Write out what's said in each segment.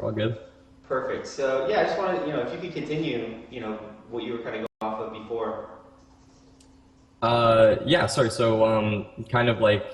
all good. Perfect. So yeah, I just wanted, if you could continue, what you were kind of going off of before. Yeah, sorry. So, kind of like,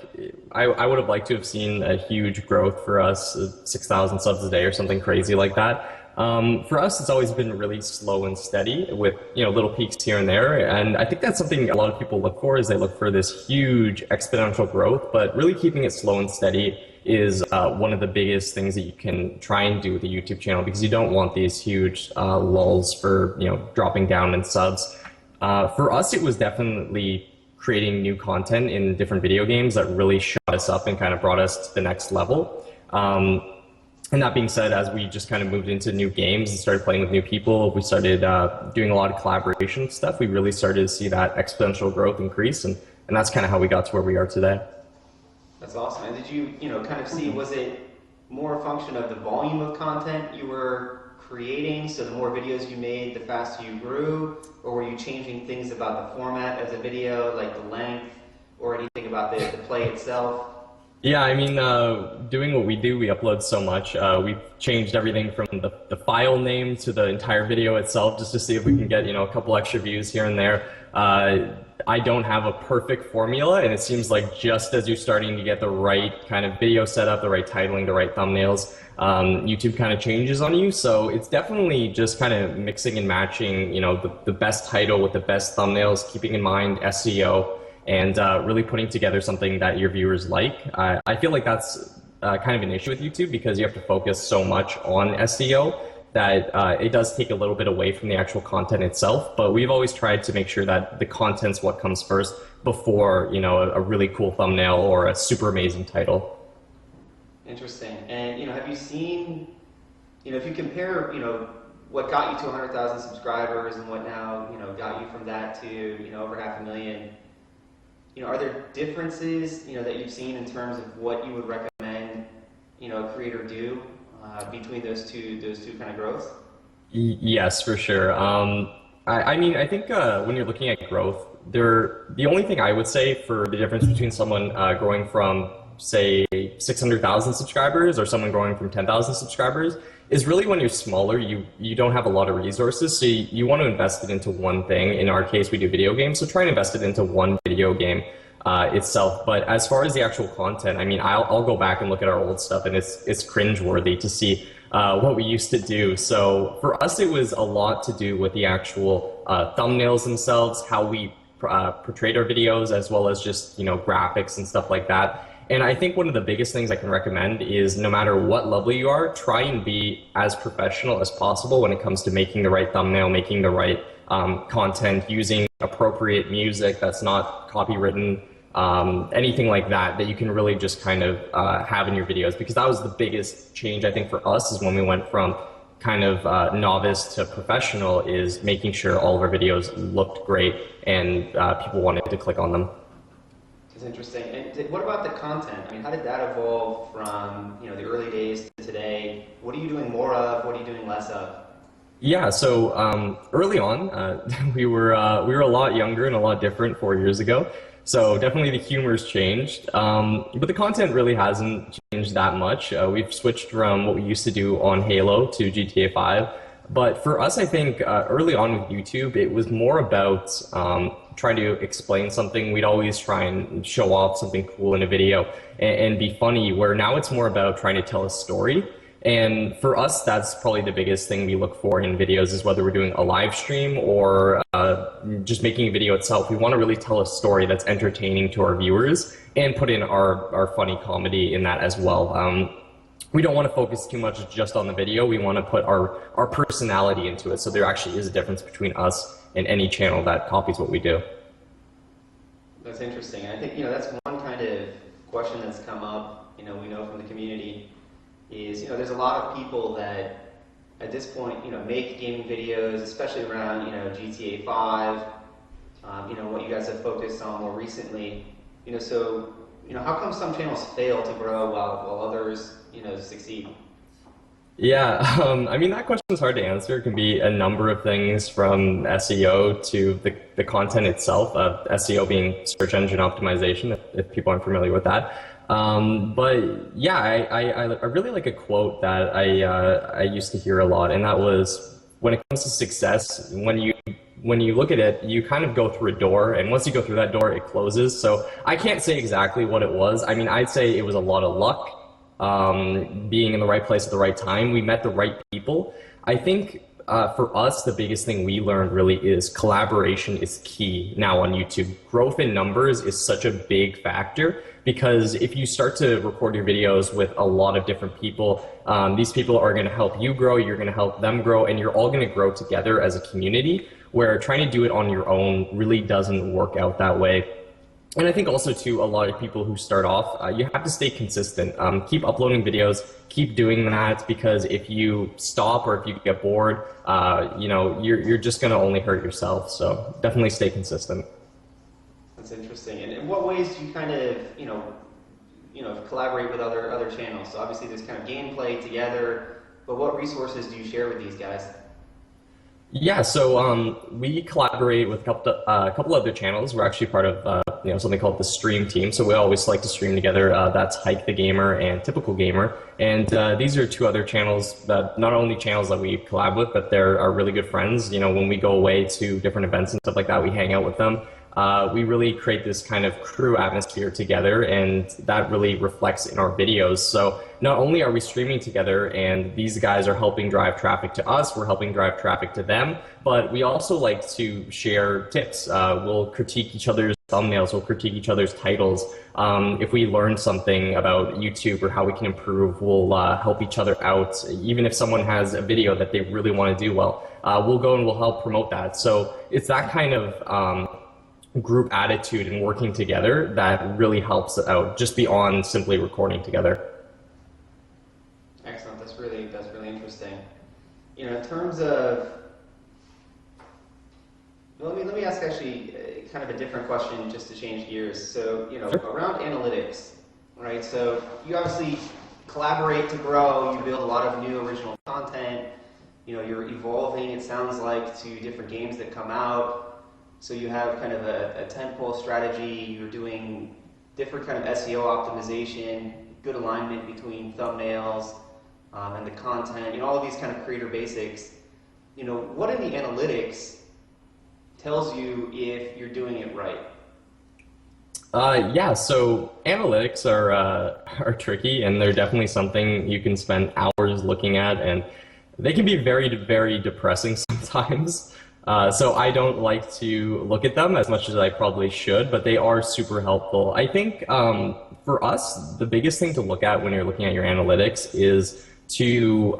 I would have liked to have seen a huge growth for us, 6,000 subs a day or something crazy like that. For us, it's always been really slow and steady with, little peaks here and there. And I think that's something a lot of people look for is they look for this huge exponential growth, but really keeping it slow and steady is one of the biggest things that you can try and do with a YouTube channel because you don't want these huge lulls for, dropping down in subs. For us, it was definitely creating new content in different video games that really shot us up and kind of brought us to the next level. And that being said, as we just kind of moved into new games and started playing with new people, we started doing a lot of collaboration stuff. We really started to see that exponential growth increase, and that's kind of how we got to where we are today. That's awesome. And did you, kind of see, was it more a function of the volume of content you were creating, so the more videos you made, the faster you grew, or were you changing things about the format of the video, like the length, or anything about the play itself? Yeah, I mean, doing what we do, we upload so much. We've changed everything from the file name to the entire video itself just to see if we can get, a couple extra views here and there. I don't have a perfect formula, and it seems like just as you're starting to get the right kind of video setup, the right titling, the right thumbnails, YouTube kind of changes on you. So it's definitely just kind of mixing and matching, the best title with the best thumbnails, keeping in mind SEO, and really putting together something that your viewers like. I feel like that's kind of an issue with YouTube because you have to focus so much on SEO that it does take a little bit away from the actual content itself. But we've always tried to make sure that the content's what comes first before, a really cool thumbnail or a super amazing title. Interesting. And, have you seen, if you compare, what got you to 100,000 subscribers and what now, got you from that to, over 500,000, are there differences, that you've seen in terms of what you would recommend, a creator do between those two kind of growths? Yes, for sure. I mean, I think when you're looking at growth, the only thing I would say for the difference between someone growing from, say, 600,000 subscribers or someone growing from 10,000 subscribers is really when you're smaller, you don't have a lot of resources, so you want to invest it into one thing. In our case, we do video games, so try and invest it into one video game itself. But as far as the actual content, I mean, I'll go back and look at our old stuff, and it's cringeworthy to see what we used to do. So for us, it was a lot to do with the actual thumbnails themselves, how we portrayed our videos, as well as just graphics and stuff like that. And I think one of the biggest things I can recommend is no matter what level you are, try and be as professional as possible when it comes to making the right thumbnail, making the right content, using appropriate music that's not copywritten, anything like that you can really just kind of have in your videos. Because that was the biggest change I think for us is when we went from kind of novice to professional, is making sure all of our videos looked great and people wanted to click on them. It's interesting. And what about the content? I mean, how did that evolve from the early days to today? What are you doing more of? What are you doing less of? Yeah, so early on, we were a lot younger and a lot different 4 years ago. So definitely the humor's changed, but the content really hasn't changed that much. We've switched from what we used to do on Halo to GTA 5. But for us, I think early on with YouTube, it was more about trying to explain something. We'd always try and show off something cool in a video and be funny, where now it's more about trying to tell a story. And for us, that's probably the biggest thing we look for in videos, is whether we're doing a live stream or just making a video itself. We want to really tell a story that's entertaining to our viewers and put in our funny comedy in that as well. We don't want to focus too much just on the video. We want to put our personality into it. So there actually is a difference between us and any channel that copies what we do. That's interesting. I think, that's one kind of question that's come up, we know from the community is, there's a lot of people that at this point, make gaming videos, especially around, GTA 5, what you guys have focused on more recently, so, how come some channels fail to grow while others, succeed? Yeah, I mean, that question is hard to answer. It can be a number of things, from SEO to the content itself, SEO being search engine optimization, if people aren't familiar with that. But yeah, I really like a quote that I used to hear a lot, and that was when it comes to success, when you look at it, you kind of go through a door, and once you go through that door, it closes. So I can't say exactly what it was. I mean, I'd say it was a lot of luck, being in the right place at the right time. We met the right people. I think for us, the biggest thing we learned really is collaboration is key now on YouTube. Growth in numbers is such a big factor because if you start to record your videos with a lot of different people, these people are going to help you grow, you're going to help them grow, and you're all going to grow together as a community, where trying to do it on your own really doesn't work out that way. And I think also too, a lot of people who start off, you have to stay consistent. Keep uploading videos, keep doing that, because if you stop or if you get bored, you're just going to only hurt yourself. So definitely stay consistent. That's interesting. And in what ways do you kind of, collaborate with other channels? So obviously there's kind of gameplay together, but what resources do you share with these guys? Yeah, so we collaborate with a couple other channels. We're actually part of something called the Stream Team. So we always like to stream together. That's Hike the Gamer and Typical Gamer. And these are two other channels that not only channels that we collab with, but they're our really good friends. You know, when we go away to different events and stuff like that, we hang out with them. We really create this kind of crew atmosphere together, and that really reflects in our videos. So not only are we streaming together and these guys are helping drive traffic to us, we're helping drive traffic to them, but we also like to share tips. We'll critique each other's thumbnails, we'll critique each other's titles. If we learn something about YouTube or how we can improve, we'll help each other out. Even if someone has a video that they really want to do well, we'll go and we'll help promote that. So it's that kind of group attitude and working together that really helps out just beyond simply recording together. Excellent. That's really interesting. You know, in terms of, let me ask actually kind of a different question just to change gears. So, Sure. Around analytics, right? So you obviously collaborate to grow, you build a lot of new original content, you're evolving, it sounds like, to different games that come out. So you have kind of a tentpole strategy, you're doing different kind of SEO optimization, good alignment between thumbnails and the content, all of these kind of creator basics. What in the analytics tells you if you're doing it right? Yeah, so analytics are tricky, and they're definitely something you can spend hours looking at, and they can be very, very depressing sometimes. So I don't like to look at them as much as I probably should, but they are super helpful. I think for us, the biggest thing to look at when you're looking at your analytics is two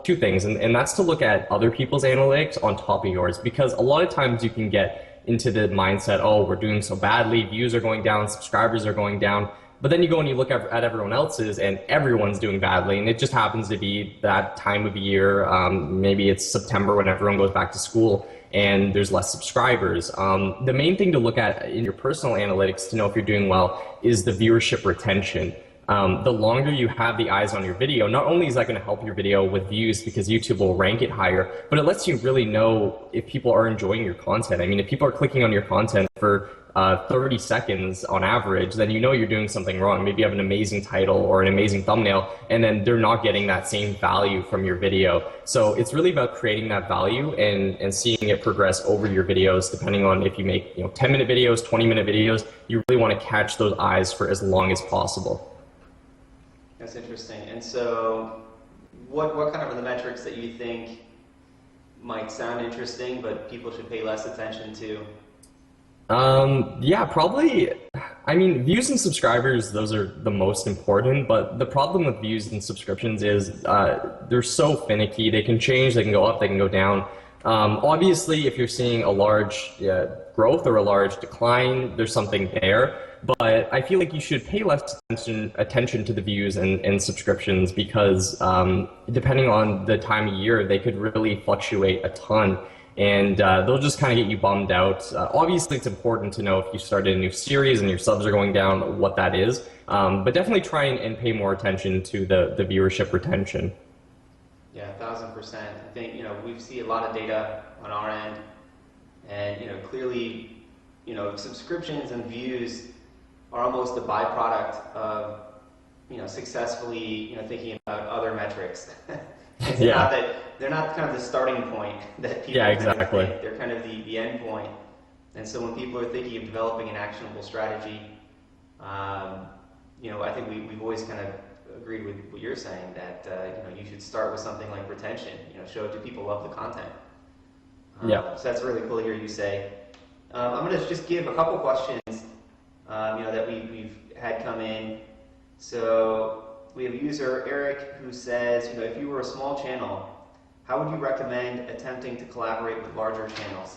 things, and that's to look at other people's analytics on top of yours, because a lot of times you can get into the mindset, oh, we're doing so badly, views are going down, subscribers are going down. But then you go and you look at everyone else's, and everyone's doing badly, and it just happens to be that time of year. Maybe it's September when everyone goes back to school, and there's less subscribers. The main thing to look at in your personal analytics to know if you're doing well is the viewership retention. The longer you have the eyes on your video, not only is that going to help your video with views because YouTube will rank it higher, but it lets you really know if people are enjoying your content. I mean, if people are clicking on your content for 30 seconds on average, then you know you're doing something wrong. Maybe you have an amazing title or an amazing thumbnail, and then they're not getting that same value from your video. So it's really about creating that value and seeing it progress over your videos, depending on if you make 10-minute videos, 20-minute videos. You really want to catch those eyes for as long as possible. That's interesting. And so what kind of are the metrics that you think might sound interesting, but people should pay less attention to? Yeah, probably. I mean, views and subscribers, those are the most important, but the problem with views and subscriptions is they're so finicky. They can change, they can go up, they can go down. Obviously, if you're seeing a large growth or a large decline, there's something there. But I feel like you should pay less attention to the views and subscriptions because depending on the time of year, they could really fluctuate a ton. And they'll just kind of get you bummed out. Obviously, it's important to know if you started a new series and your subs are going down, what that is. But definitely try and pay more attention to the viewership retention. Yeah, 1,000%. I think, we see a lot of data on our end, and, clearly, subscriptions and views are almost a byproduct of successfully thinking about other metrics. It's Yeah. not that they're not kind of the starting point that people Yeah, kind of exactly. think. They're kind of the end point. And so when people are thinking of developing an actionable strategy, I think we've always kind of agreed with what you're saying, that you should start with something like retention. Show do people love the content? Yeah. So that's really cool to hear you say. I'm going to just give a couple questions that we've had come in. So we have user Eric who says, if you were a small channel, how would you recommend attempting to collaborate with larger channels?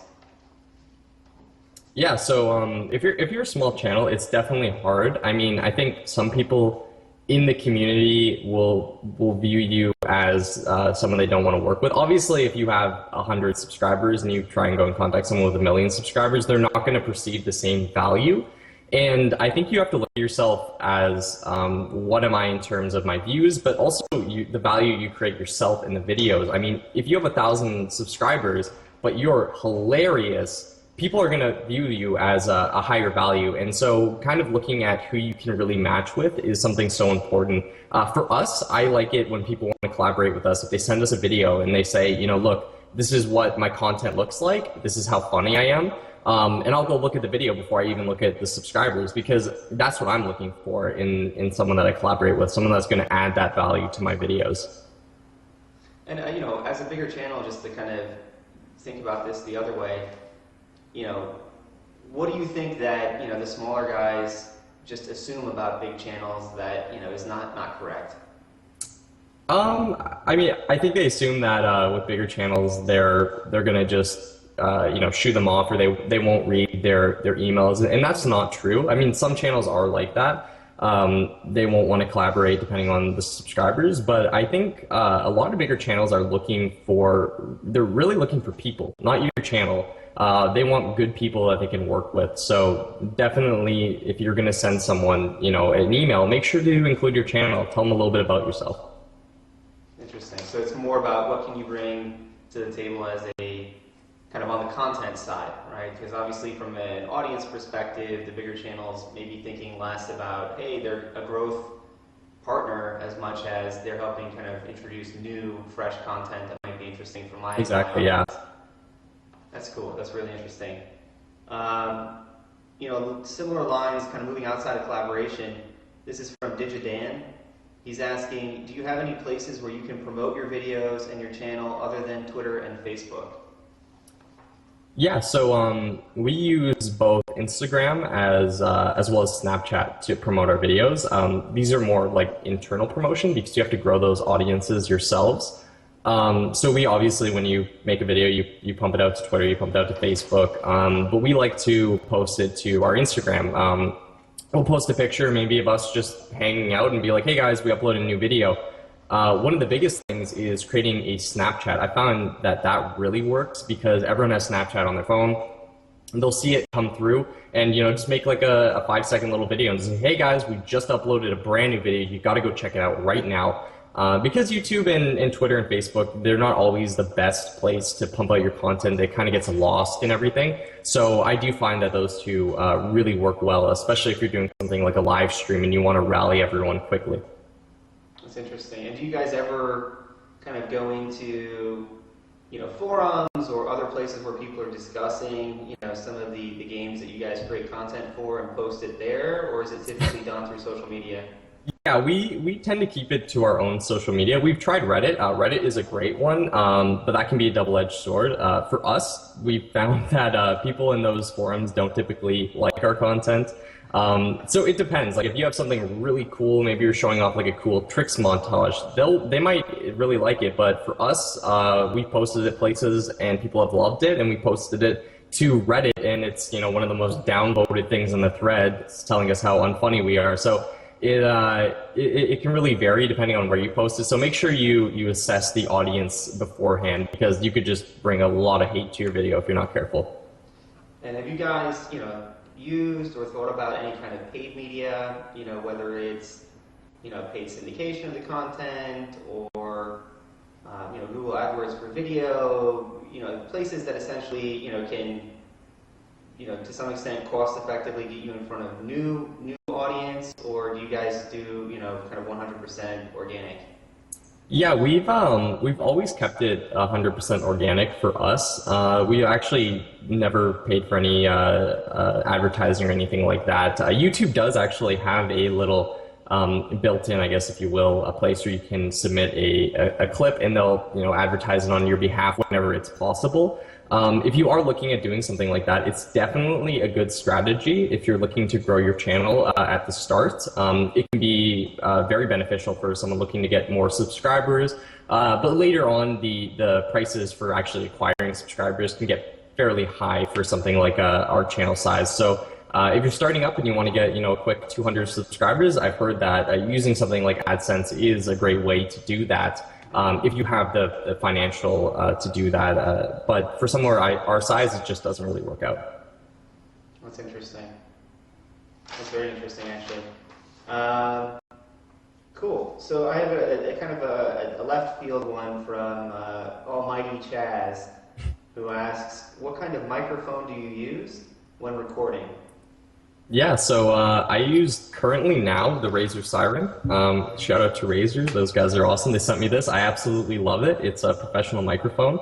Yeah, so if you're a small channel, it's definitely hard. I mean, I think some people in the community will view you as someone they don't want to work with. Obviously, if you have 100 subscribers and you try and go and contact someone with 1 million subscribers, they're not going to perceive the same value. And I think you have to look at yourself as what am I in terms of my views, but also the value you create yourself in the videos. I mean, if you have 1,000 subscribers, but you're hilarious, people are going to view you as a higher value. And so kind of looking at who you can really match with is something so important. For us, I like it when people want to collaborate with us. If they send us a video and they say, look, this is what my content looks like. This is how funny I am. And I'll go look at the video before I even look at the subscribers, because that's what I'm looking for in someone that I collaborate with, someone that's going to add that value to my videos. And, as a bigger channel, just to kind of think about this the other way, what do you think that, the smaller guys just assume about big channels that, is not correct? I mean, I think they assume that with bigger channels, they're gonna just shoot them off, or they won't read their emails, and that's not true. I mean, some channels are like that. They won't want to collaborate depending on the subscribers, but I think a lot of bigger channels are they're really looking for people, not your channel. They want good people that they can work with. So definitely, if you're going to send someone, an email, make sure to include your channel. Tell them a little bit about yourself. Interesting. So it's more about what can you bring to the table as a kind of on the content side, right? Because obviously from an audience perspective, the bigger channels may be thinking less about, hey, they're a growth partner as much as they're helping kind of introduce new, fresh content that might be interesting for my Exactly, audience. yeah. That's cool. That's really interesting. Similar lines, kind of moving outside of collaboration. This is from Digidan. He's asking, do you have any places where you can promote your videos and your channel other than Twitter and Facebook? Yeah, so we use both Instagram as well as Snapchat to promote our videos. These are more like internal promotion because you have to grow those audiences yourselves. So we obviously, when you make a video, you pump it out to Twitter, you pump it out to Facebook, but we like to post it to our Instagram. We'll post a picture maybe of us just hanging out and be like, hey guys, we uploaded a new video. One of the biggest things is creating a Snapchat. I found that really works because everyone has Snapchat on their phone. They'll see it come through and, just make like a 5-second little video and say, hey guys, we just uploaded a brand new video. You got to go check it out right now. Because YouTube and Twitter and Facebook, they're not always the best place to pump out your content. It kind of gets lost in everything. So I do find that those two really work well, especially if you're doing something like a live stream and you want to rally everyone quickly. That's interesting. And do you guys ever kind of go into, forums or other places where people are discussing, some of the games that you guys create content for and post it there? Or is it typically done through social media? Yeah, we tend to keep it to our own social media. We've tried Reddit. Reddit is a great one, but that can be a double-edged sword. For us, we found that people in those forums don't typically like our content. So it depends. Like if you have something really cool, maybe you're showing off like a cool tricks montage, they might really like it. But for us, we posted it places and people have loved it, and we posted it to Reddit, and it's one of the most downvoted things on the thread. It's telling us how unfunny we are. So it can really vary depending on where you post it. So make sure you assess the audience beforehand, because you could just bring a lot of hate to your video if you're not careful. And have you guys, used or thought about any kind of paid media, whether it's, paid syndication of the content or, Google AdWords for video, places that essentially, can to some extent cost effectively get you in front of new audience, or do you guys do, kind of 100% organic? Yeah, we've always kept it 100% organic for us. We actually never paid for any advertising or anything like that. YouTube does actually have a little built-in, I guess, if you will, a place where you can submit a clip, and they'll advertise it on your behalf whenever it's possible. If you are looking at doing something like that, it's definitely a good strategy if you're looking to grow your channel at the start. It can be very beneficial for someone looking to get more subscribers, but later on, the prices for actually acquiring subscribers can get fairly high for something like our channel size. So if you're starting up and you want to get a quick 200 subscribers, I've heard that using something like AdSense is a great way to do that. If you have the financial to do that, but for somewhere our size, it just doesn't really work out. That's interesting. That's very interesting, actually. Cool. So I have a kind of a left field one from Almighty Chaz, who asks, "What kind of microphone do you use when recording?" Yeah, so I use currently now the Razer Siren. Shout out to Razer, those guys are awesome. They sent me this. I absolutely love it. It's a professional microphone.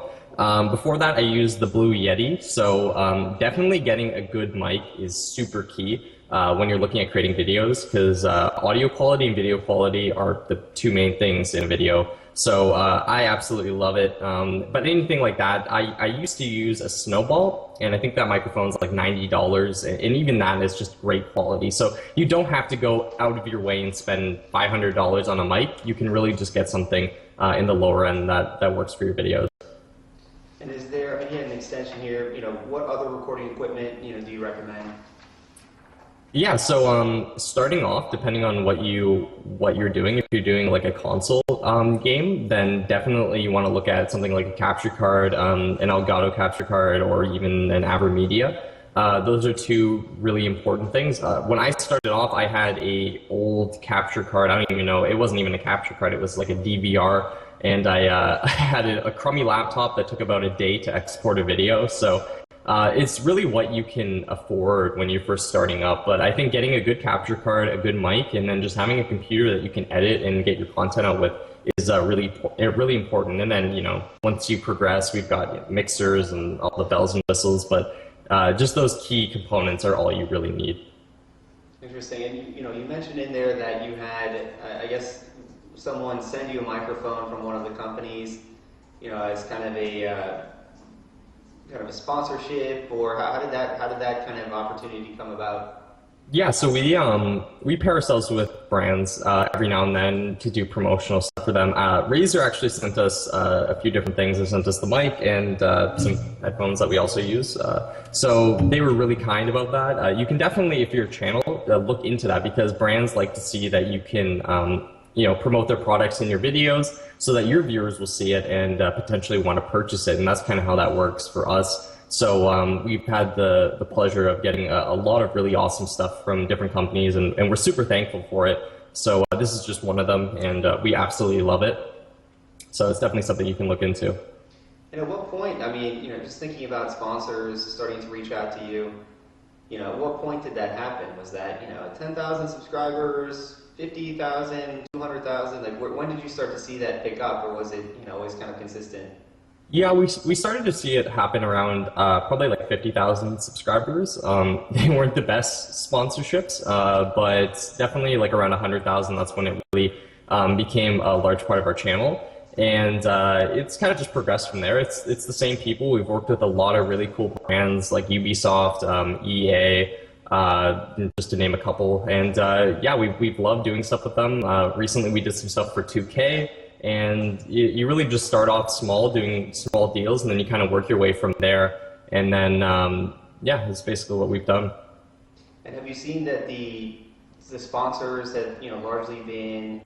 Before that, I used the Blue Yeti. So definitely getting a good mic is super key when you're looking at creating videos, because audio quality and video quality are the two main things in a video. So I absolutely love it. But anything like that, I used to use a Snowball, and I think that microphone's like $90, and even that is just great quality. So you don't have to go out of your way and spend $500 on a mic. You can really just get something in the lower end that works for your videos. And is there, again, an extension here, what other recording equipment, do you recommend? Yeah, so starting off, depending on what you're doing, if you're doing like a console game, then definitely you want to look at something like a capture card, an Elgato capture card, or even an AverMedia. Those are two really important things. When I started off, I had a old capture card. I don't even know, it wasn't even a capture card, it was like a DVR, and I had a crummy laptop that took about a day to export a video. So it's really what you can afford when you're first starting up. But I think getting a good capture card, a good mic, and then just having a computer that you can edit and get your content out with is really important. And then, once you progress, we've got mixers and all the bells and whistles, but just those key components are all you really need. Interesting. And you mentioned in there that you had, I guess, someone send you a microphone from one of the companies, as kind of a sponsorship, or how did that kind of opportunity come about? Yeah, so we pair ourselves with brands every now and then to do promotional stuff for them. Razer actually sent us a few different things. They sent us the mic and some headphones that we also use. So they were really kind about that. You can definitely, if you're a channel, look into that, because brands like to see that you can promote their products in your videos so that your viewers will see it and potentially want to purchase it. And that's kind of how that works for us. So we've had the pleasure of getting a lot of really awesome stuff from different companies, and we're super thankful for it. So this is just one of them, and we absolutely love it. So it's definitely something you can look into. And at what point, just thinking about sponsors starting to reach out to you, at what point did that happen? Was that, 10,000 subscribers, 50,000, 200,000? Like, when did you start to see that pick up, or was it, always kind of consistent? Yeah, we started to see it happen around probably like 50,000 subscribers. They weren't the best sponsorships, but definitely like around 100,000. That's when it really became a large part of our channel. And it's kind of just progressed from there. It's the same people. We've worked with a lot of really cool brands like Ubisoft, EA, just to name a couple. And yeah, we've loved doing stuff with them. Recently we did some stuff for 2K, and you really just start off small, doing small deals, and then you kind of work your way from there. And then yeah, that's basically what we've done. And have you seen that the sponsors have largely been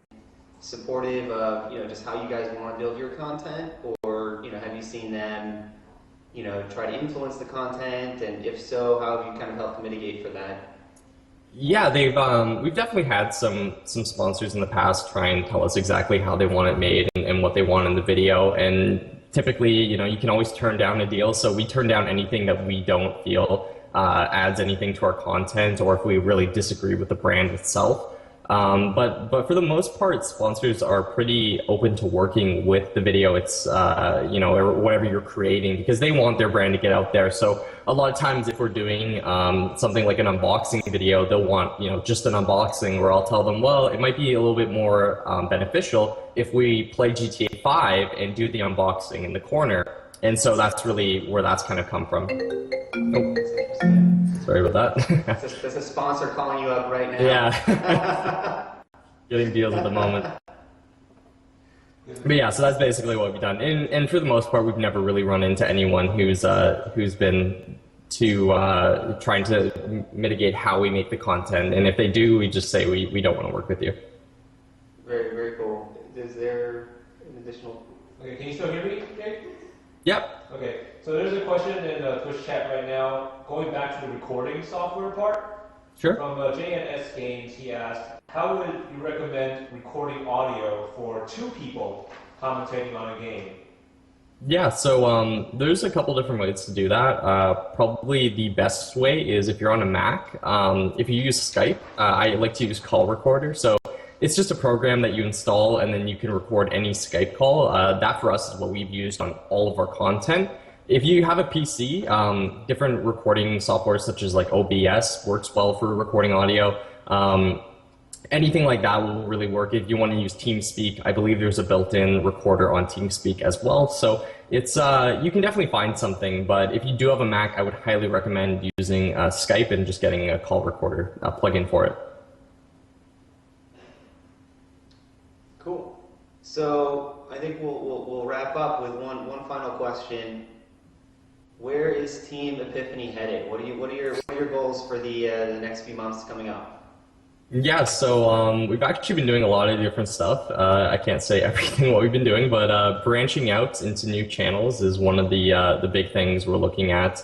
supportive of just how you guys want to build your content, or have you seen them try to influence the content, and if so, how have you kind of helped mitigate for that? Yeah, we've definitely had some sponsors in the past try and tell us exactly how they want it made and what they want in the video, and typically you can always turn down a deal, so we turn down anything that we don't feel adds anything to our content or if we really disagree with the brand itself. But for the most part, sponsors are pretty open to working with the video it's or whatever you're creating, because they want their brand to get out there. So a lot of times if we're doing something like an unboxing video, they'll want just an unboxing, where I'll tell them, well, it might be a little bit more beneficial if we play GTA 5 and do the unboxing in the corner. And so that's really where that's kind of come from. Oh, sorry about that. That's a sponsor calling you up right now. Yeah. Getting deals at the moment. But yeah, so that's basically what we've done. And for the most part, we've never really run into anyone who's been trying to mitigate how we make the content. And if they do, we just say we don't want to work with you. Very, very cool. Is there an additional... Okay, can you still hear me, Jake? Yep. Okay, so there's a question in the Twitch chat right now, going back to the recording software part. Sure. From JNS Games, he asked, how would you recommend recording audio for 2 people commentating on a game? Yeah, so there's a couple different ways to do that. Probably the best way is if you're on a Mac. If you use Skype, I like to use Call Recorder. So it's just a program that you install and then you can record any Skype call. That for us is what we've used on all of our content. If you have a PC, different recording software such as like OBS works well for recording audio. Anything like that will really work. If you want to use TeamSpeak, I believe there's a built-in recorder on TeamSpeak as well. So it's you can definitely find something, but if you do have a Mac, I would highly recommend using Skype and just getting a call recorder plugin for it. Cool. So I think we'll wrap up with one final question. Where is Team Epiphany headed? What are your goals for the next few months coming up? Yeah, so we've actually been doing a lot of different stuff. I can't say everything what we've been doing, but branching out into new channels is one of the big things we're looking at.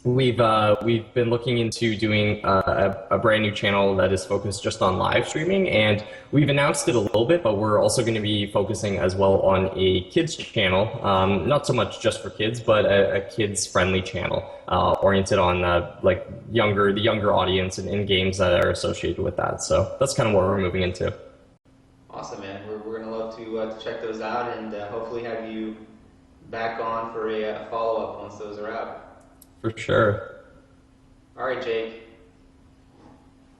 We've been looking into doing a brand new channel that is focused just on live streaming, and we've announced it a little bit, but we're also going to be focusing as well on a kids channel, not so much just for kids, but a kids friendly channel oriented on the younger audience and games that are associated with that. So that's kind of what we're moving into. Awesome, man. We're going to love to check those out and hopefully have you back on for a follow-up once those are out. For sure. All right, Jake.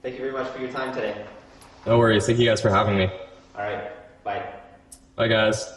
Thank you very much for your time today. No worries. Thank you guys for having me. All right. Bye. Bye, guys.